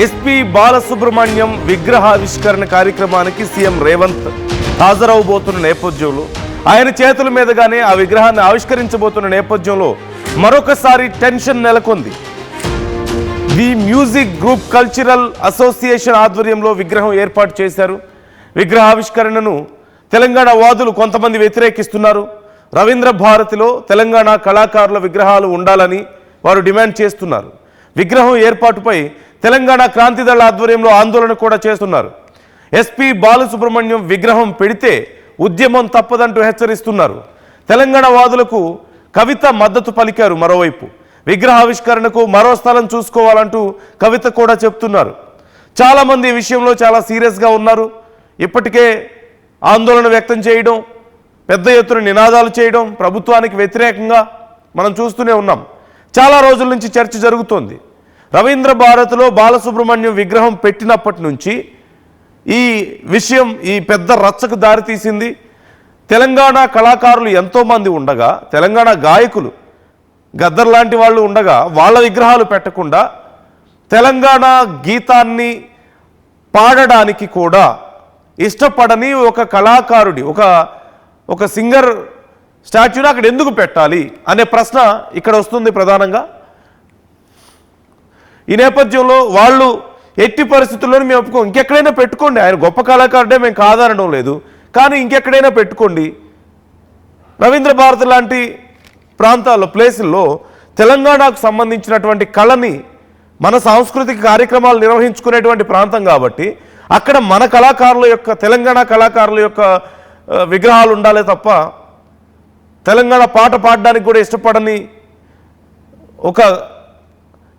SP Balasubrahmanyam విగ్రహావిష్కరణ కార్యక్రమానికి CM Revanth హాజరవబోతున్న నేపథ్యంలో ఆయన చేతుల మీదుగానే ఆ విగ్రహాన్ని ఆవిష్కరించబోతున్న నేపథ్యంలో మరొకసారి టెన్షన్ నెలకొంది. The music group cultural association ఆధ్వర్యంలో విగ్రహం ఏర్పాటు చేశారు. విగ్రహావిష్కరణను తెలంగాణ వాదులు కొంతమంది వ్యతిరేకిస్తున్నారు. రవీంద్ర భారతిలో తెలంగాణ కళాకారుల విగ్రహాలు ఉండాలని వారు డిమాండ్ చేస్తున్నారు. విగ్రహం ఏర్పాటుపై తెలంగాణ క్రాంతిదళ ఆధ్వర్యంలో ఆందోళన కూడా చేస్తున్నారు. ఎస్పీ బాలసుబ్రహ్మణ్యం విగ్రహం పెడితే ఉద్యమం తప్పదంటూ హెచ్చరిస్తున్నారు. తెలంగాణ వాదులకు కవిత మద్దతు పలికారు. మరోవైపు విగ్రహావిష్కరణకు మరో స్థలం చూసుకోవాలంటూ కవిత కూడా చెప్తున్నారు. చాలామంది ఈ విషయంలో చాలా సీరియస్గా ఉన్నారు. ఇప్పటికే ఆందోళన వ్యక్తం చేయడం, పెద్ద ఎత్తున నినాదాలు చేయడం ప్రభుత్వానికి వ్యతిరేకంగా మనం చూస్తూనే ఉన్నాం. చాలా రోజుల నుంచి చర్చ జరుగుతోంది. రవీంద్ర భారతిలో బాలసుబ్రహ్మణ్యం విగ్రహం పెట్టినప్పటి నుంచి ఈ విషయం ఈ పెద్ద రచ్చకు దారితీసింది. తెలంగాణ కళాకారులు ఎంతోమంది ఉండగా, తెలంగాణ గాయకులు గద్దర్ లాంటి వాళ్ళు ఉండగా వాళ్ళ విగ్రహాలు పెట్టకుండా తెలంగాణ గీతాన్ని పాడడానికి కూడా ఇష్టపడని ఒక కళాకారుడి ఒక సింగర్ స్టాచ్యూని అక్కడ ఎందుకు పెట్టాలి అనే ప్రశ్న ఇక్కడ వస్తుంది ప్రధానంగా. ఈ నేపథ్యంలో వాళ్ళు ఎట్టి పరిస్థితుల్లోనూ మేము ఒప్పుకోం, ఇంకెక్కడైనా పెట్టుకోండి, ఆయన గొప్ప కళాకారుడే, మేము కాదనడం లేదు, కానీ ఇంకెక్కడైనా పెట్టుకోండి. రవీంద్ర భారతి లాంటి ప్రాంతాల్లో ప్లేసుల్లో తెలంగాణకు సంబంధించినటువంటి కళని మన సాంస్కృతిక కార్యక్రమాలు నిర్వహించుకునేటువంటి ప్రాంతం కాబట్టి అక్కడ మన కళాకారుల యొక్క తెలంగాణ కళాకారుల యొక్క విగ్రహాలు ఉండాలే తప్ప తెలంగాణ పాట పాడడానికి కూడా ఇష్టపడని ఒక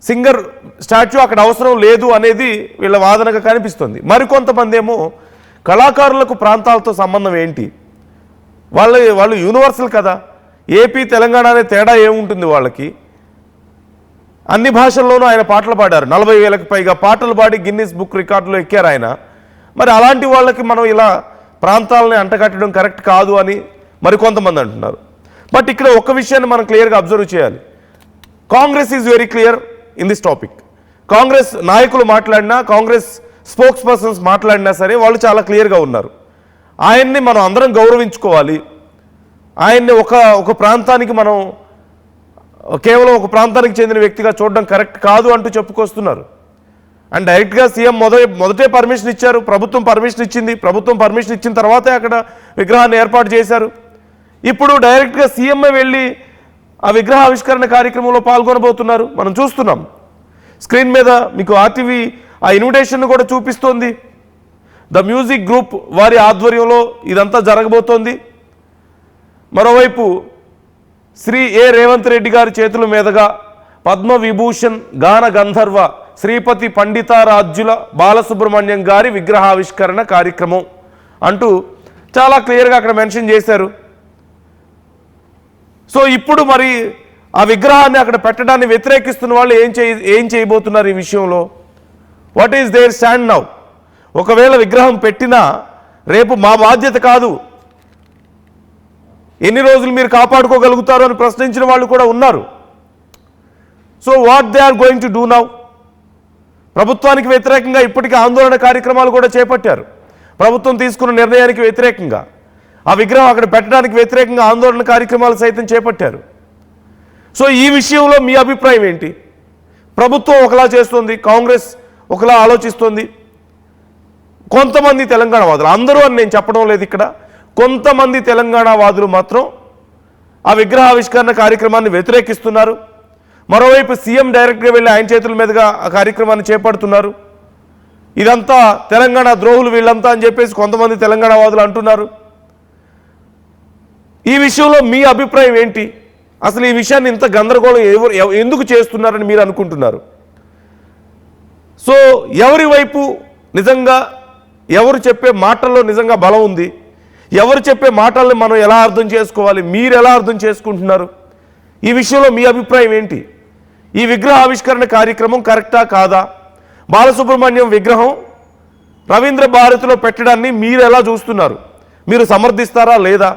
సింగర్ స్టాచ్యూ అక్కడ అవసరం లేదు అనేది వీళ్ళ వాదనగా కనిపిస్తుంది. మరికొంతమంది ఏమో కళాకారులకు ప్రాంతాలతో సంబంధం ఏంటి, వాళ్ళు యూనివర్సల్ కదా, ఏపీ తెలంగాణ అనే తేడా ఏముంటుంది వాళ్ళకి. అన్ని భాషల్లోనూ ఆయన పాటలు పాడారు. 40,000కి పైగా పాటలు పాడి గిన్నిస్ బుక్ రికార్డులో ఎక్కారు ఆయన. మరి అలాంటి వాళ్ళకి మనం ఇలా ప్రాంతాలని అంటగట్టడం కరెక్ట్ కాదు అని మరికొంతమంది అంటున్నారు. బట్ ఇక్కడ ఒక విషయాన్ని మనం క్లియర్గా అబ్జర్వ్ చేయాలి. Congress is very clear in this topic. Congress నాయకులు మాట్లాడినా, కాంగ్రెస్ స్పోక్స్ పర్సన్స్ మాట్లాడినా సరే వాళ్ళు చాలా క్లియర్గా ఉన్నారు. ఆయన్ని మనం అందరం గౌరవించుకోవాలి, ఆయన్ని ఒక ప్రాంతానికి మనం కేవలం ఒక ప్రాంతానికి చెందిన వ్యక్తిగా చూడడం కరెక్ట్ కాదు అంటూ చెప్పుకొస్తున్నారు. అండ్ డైరెక్ట్గా సీఎం మొదటే పర్మిషన్ ఇచ్చారు, ప్రభుత్వం పర్మిషన్ ఇచ్చింది, ప్రభుత్వం పర్మిషన్ ఇచ్చిన తర్వాతే అక్కడ విగ్రహాన్ని ఏర్పాటు చేశారు. ఇప్పుడు డైరెక్ట్గా సీఎంఏ వెళ్ళి ఆ విగ్రహావిష్కరణ కార్యక్రమంలో పాల్గొనబోతున్నారు. మనం చూస్తున్నాం స్క్రీన్ మీద మీకు ఆర్టీవీ ఆ ఇన్విటేషన్ కూడా చూపిస్తోంది. ద మ్యూజిక్ గ్రూప్ వారి ఆధ్వర్యంలో ఇదంతా జరగబోతోంది. మరోవైపు శ్రీ రేవంత్ రెడ్డి గారి చేతుల మీదుగా పద్మవిభూషణ్ గాన గంధర్వ శ్రీపతి పండితారాజ్యుల బాలసుబ్రహ్మణ్యం గారి విగ్రహావిష్కరణ కార్యక్రమం అంటూ చాలా క్లియర్గా అక్కడ మెన్షన్ చేశారు. సో ఇప్పుడు మరి ఆ విగ్రహాన్ని అక్కడ పెట్టడాన్ని వ్యతిరేకిస్తున్న వాళ్ళు ఏం చేయబోతున్నారు ఈ విషయంలో? What is their stand now? ఒకవేళ విగ్రహం పెట్టినా రేపు మా బాధ్యత కాదు, ఎన్ని రోజులు మీరు కాపాడుకోగలుగుతారు అని ప్రశ్నించిన వాళ్ళు కూడా ఉన్నారు. So what they are going to do now? ప్రభుత్వానికి వ్యతిరేకంగా ఇప్పటికీ ఆందోళన కార్యక్రమాలు కూడా చేపట్టారు. ప్రభుత్వం తీసుకున్న నిర్ణయానికి వ్యతిరేకంగా, ఆ విగ్రహం అక్కడ పెట్టడానికి వ్యతిరేకంగా ఆందోళన కార్యక్రమాలు సైతం చేపట్టారు. సో ఈ విషయంలో మీ అభిప్రాయం ఏంటి? ప్రభుత్వం ఒకలా చేస్తుంది, కాంగ్రెస్ ఒకలా ఆలోచిస్తుంది. కొంతమంది తెలంగాణ వాదులు, అందరూ అని నేను చెప్పడం లేదు ఇక్కడ, కొంతమంది తెలంగాణ వాదులు మాత్రం ఆ విగ్రహావిష్కరణ కార్యక్రమాన్ని వ్యతిరేకిస్తున్నారు. మరోవైపు సీఎం డైరెక్ట్గా వెళ్ళి ఆయన చేతుల మీదుగా ఆ కార్యక్రమాన్ని చేపడుతున్నారు. ఇదంతా తెలంగాణ ద్రోహులు వీళ్ళంతా అని చెప్పేసి కొంతమంది తెలంగాణ వాదులు అంటున్నారు. ఈ విషయంలో మీ అభిప్రాయం ఏంటి? అసలు ఈ విషయాన్ని ఇంత గందరగోళం ఎందుకు చేస్తున్నారని మీరు అనుకుంటున్నారు? సో ఎవరి వైపు నిజంగా, ఎవరు చెప్పే మాటల్లో నిజంగా బలం ఉంది, ఎవరు చెప్పే మాటల్ని మనం ఎలా అర్థం చేసుకోవాలి, మీరు ఎలా అర్థం చేసుకుంటున్నారు? ఈ విషయంలో మీ అభిప్రాయం ఏంటి? ఈ విగ్రహావిష్కరణ కార్యక్రమం కరెక్టా కాదా? బాలసుబ్రహ్మణ్యం విగ్రహం రవీంద్ర భారతిలో పెట్టడాన్ని మీరు ఎలా చూస్తున్నారు? మీరు సమర్థిస్తారా లేదా?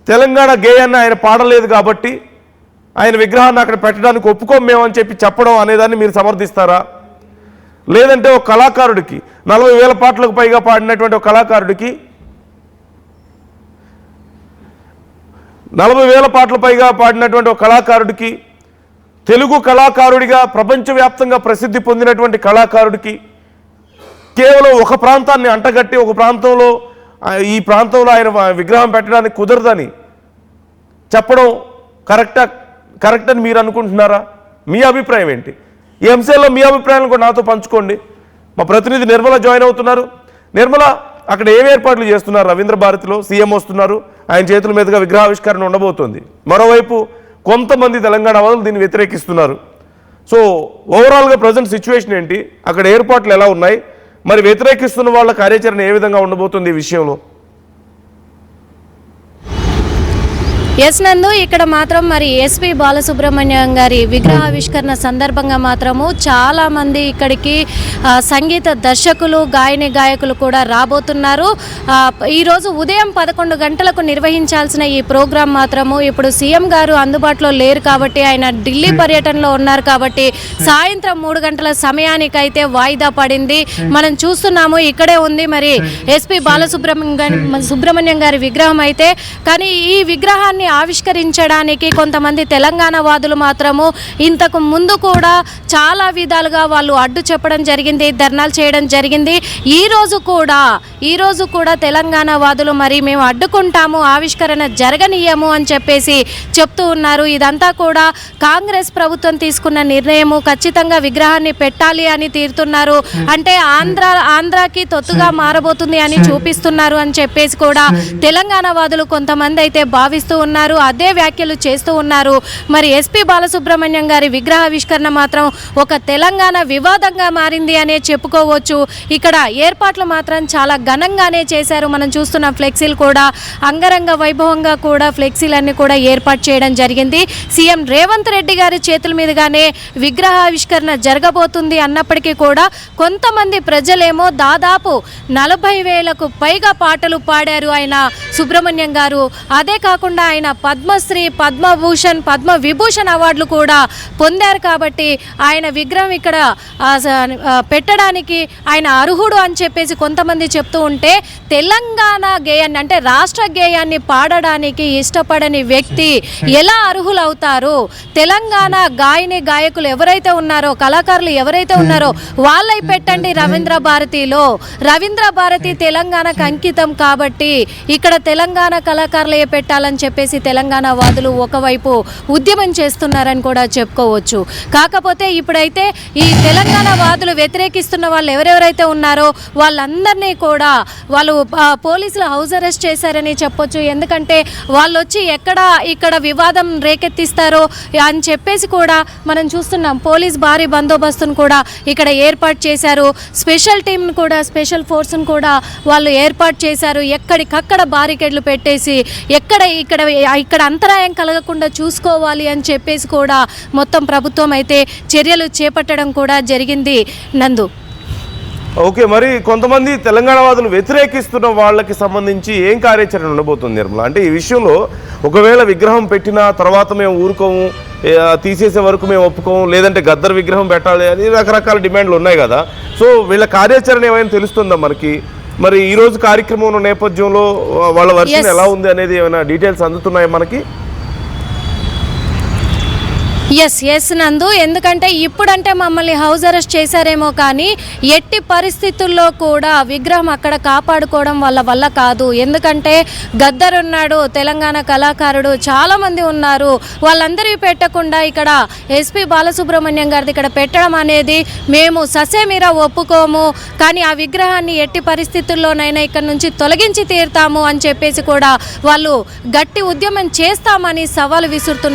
తెలంగాణ గేయాన్ని ఆయన పాడలేదు కాబట్టి ఆయన విగ్రహాన్ని అక్కడ పెట్టడానికి ఒప్పుకోం మేమని చెప్పి చెప్పడం అనేదాన్ని మీరు సమర్థిస్తారా? లేదంటే ఒక కళాకారుడికి 40,000 పాటలకు పైగా పాడినటువంటి ఒక కళాకారుడికి 40,000 పాటలు పైగా పాడినటువంటి ఒక కళాకారుడికి, తెలుగు కళాకారుడిగా ప్రపంచవ్యాప్తంగా ప్రసిద్ధి పొందినటువంటి కళాకారుడికి కేవలం ఒక ప్రాంతాన్ని అంటగట్టి ఒక ప్రాంతంలో ఈ ప్రాంతంలో ఆయన విగ్రహం పెట్టడానికి కుదరదని చెప్పడం కరెక్ట్ అని మీరు అనుకుంటున్నారా? మీ అభిప్రాయం ఏంటి? ఈ అంశాల్లో మీ అభిప్రాయాలను కూడా నాతో పంచుకోండి. మా ప్రతినిధి నిర్మల జాయిన్ అవుతున్నారు. నిర్మల, అక్కడ ఏమి ఏర్పాట్లు చేస్తున్నారు? రవీంద్ర భారతిలో సీఎం వస్తున్నారు, ఆయన చేతుల మీదుగా విగ్రహావిష్కరణ ఉండబోతోంది. మరోవైపు కొంతమంది తెలంగాణ వాళ్ళు దీన్ని వ్యతిరేకిస్తున్నారు. సో ఓవరాల్గా ప్రజెంట్ సిచ్యువేషన్ ఏంటి? అక్కడ ఏర్పాట్లు ఎలా ఉన్నాయి? మరి వ్యతిరేకిస్తున్న వాళ్ళ కార్యాచరణ ఏ విధంగా ఉండబోతుంది ఈ విషయంలో? ఎస్ నందు, ఇక్కడ మాత్రం మరి ఎస్పి బాలసుబ్రహ్మణ్యం గారి విగ్రహావిష్కరణ సందర్భంగా మాత్రము చాలామంది ఇక్కడికి సంగీత దర్శకులు, గాయకులు కూడా రాబోతున్నారు. ఈరోజు ఉదయం 11 గంటలకు నిర్వహించాల్సిన ఈ ప్రోగ్రాం మాత్రము ఇప్పుడు సీఎం గారు అందుబాటులో లేరు కాబట్టి, ఆయన ఢిల్లీ పర్యటనలో ఉన్నారు కాబట్టి సాయంత్రం 3 గంటల సమయానికైతే వాయిదా పడింది. మనం చూస్తున్నాము, ఇక్కడే ఉంది మరి ఎస్పి బాలసుబ్రహ్మణ్యం గారి విగ్రహం అయితే. కానీ ఈ విగ్రహాన్ని ఆవిష్కరించడానికి కొంతమంది తెలంగాణ వాదులు మాత్రము ఇంతకు ముందు కూడా చాలా విధాలుగా వాళ్ళు అడ్డు చెప్పడం జరిగింది, ధర్నాలు చేయడం జరిగింది. ఈ రోజు కూడా తెలంగాణ వాదులు మరి మేము అడ్డుకుంటాము, ఆవిష్కరణ జరగనీయము అని చెప్పేసి చెప్తూ ఉన్నారు. ఇదంతా కూడా కాంగ్రెస్ ప్రభుత్వం తీసుకున్న నిర్ణయము, ఖచ్చితంగా విగ్రహాన్ని పెట్టాలి అని తీరుతున్నారు. అంటే ఆంధ్రాకి తొత్తుగా మారబోతుంది అని చూపిస్తున్నారు అని చెప్పేసి కూడా తెలంగాణ వాదులు కొంతమంది అయితే భావిస్తూ ఉన్నారు, అదే వ్యాఖ్యలు చేస్తూ ఉన్నారు. మరి ఎస్పి బాలసుబ్రహ్మణ్యం గారి విగ్రహావిష్కరణ మాత్రం ఒక తెలంగాణ వివాదంగా మారింది అనే చెప్పుకోవచ్చు. ఇక్కడ ఏర్పాట్లు మాత్రం చాలా ఘనంగానే చేశారు. మనం చూస్తున్న ఫ్లెక్సీలు కూడా అంగరంగ వైభవంగా కూడా ఫ్లెక్సీలన్నీ కూడా ఏర్పాటు చేయడం జరిగింది. సీఎం రేవంత్ రెడ్డి గారి చేతుల మీదుగానే విగ్రహావిష్కరణ జరగబోతుంది అన్నప్పటికీ కూడా కొంతమంది ప్రజలేమో దాదాపు 40,000కు పైగా పాటలు పాడారు ఆయన సుబ్రహ్మణ్యం గారు. అదే కాకుండా ఆయన పద్మశ్రీ, పద్మభూషణ్, పద్మవిభూషణ్ అవార్డులు కూడా పొందారు కాబట్టి ఆయన విగ్రహం ఇక్కడ పెట్టడానికి ఆయన అర్హుడు అని చెప్పేసి కొంతమంది చెప్తూ ఉంటే, తెలంగాణ గేయాన్ని అంటే రాష్ట్ర గేయాన్ని పాడడానికి ఇష్టపడని వ్యక్తి ఎలా అర్హులు అవుతారు? తెలంగాణ గాయకులు ఎవరైతే ఉన్నారో, కళాకారులు ఎవరైతే ఉన్నారో వాళ్ళై పెట్టండి రవీంద్ర భారతిలో. రవీంద్ర భారతి తెలంగాణకు అంకితం కాబట్టి ఇక్కడ తెలంగాణ కళాకారులే పెట్టాలని చెప్పేసి తెలంగాణ వాదులు ఒకవైపు ఉద్యమం చేస్తున్నారని కూడా చెప్పుకోవచ్చు. కాకపోతే ఇప్పుడైతే ఈ తెలంగాణ వాదులు వ్యతిరేకిస్తున్న వాళ్ళు ఎవరెవరైతే ఉన్నారో వాళ్ళందరినీ కూడా వాళ్ళు పోలీసులు హౌస్ అరెస్ట్ చేశారని చెప్పొచ్చు. ఎందుకంటే వాళ్ళు వచ్చి ఇక్కడ వివాదం రేకెత్తిస్తారో అని చెప్పేసి కూడా మనం చూస్తున్నాం. పోలీస్ భారీ బందోబస్తును కూడా ఇక్కడ ఏర్పాటు చేశారు. స్పెషల్ టీంను కూడా, స్పెషల్ ఫోర్స్ను కూడా వాళ్ళు ఏర్పాటు చేశారు. ఎక్కడికక్కడ బారికేడ్లు పెట్టేసి ఇక్కడ అంతరాయం కలగకుండా చూసుకోవాలి అని చెప్పేసి కూడా మొత్తం ప్రభుత్వం అయితే చర్యలు చేపట్టడం కూడా జరిగింది. నందు, ఓకే, మరి కొంతమంది తెలంగాణ వాదులు వ్యతిరేకిస్తున్న వాళ్ళకి సంబంధించి ఏం కార్యాచరణ ఉండబోతుంది నిర్మల? అంటే ఈ విషయంలో ఒకవేళ విగ్రహం పెట్టిన తర్వాత మేము ఊరుకోము, తీసేసే వరకు మేము ఒప్పుకోము, లేదంటే గద్దర్ విగ్రహం పెట్టాలి అని రకరకాల డిమాండ్లు ఉన్నాయి కదా. సో వీళ్ళ కార్యాచరణ ఏమైనా తెలుస్తుందా మనకి? మరి ఈరోజు కార్యక్రమం నేపథ్యంలో వాళ్ళ వర్షన్ ఎలా ఉంది అనేది ఏమైనా డీటెయిల్స్ అందుతున్నాయా మనకి? ఎస్ నందు, ఎందుకంటే ఇప్పుడంటే మమ్మల్ని హౌస్ అరెస్ట్ చేశారేమో కానీ ఎట్టి పరిస్థితుల్లో కూడా విగ్రహం అక్కడ కాపాడుకోవడం వల్ల కాదు. ఎందుకంటే గద్దర్ ఉన్నాడు, తెలంగాణ కళాకారుడు చాలామంది ఉన్నారు, వాళ్ళందరివి పెట్టకుండా ఇక్కడ ఎస్పి బాలసుబ్రహ్మణ్యం గారిది ఇక్కడ పెట్టడం అనేది మేము ససేమిరా ఒప్పుకోము, కానీ ఆ విగ్రహాన్ని ఎట్టి పరిస్థితుల్లోనైనా ఇక్కడ నుంచి తొలగించి తీరుతాము అని చెప్పేసి కూడా వాళ్ళు గట్టి ఉద్యమం చేస్తామని సవాలు విసురుతున్నారు.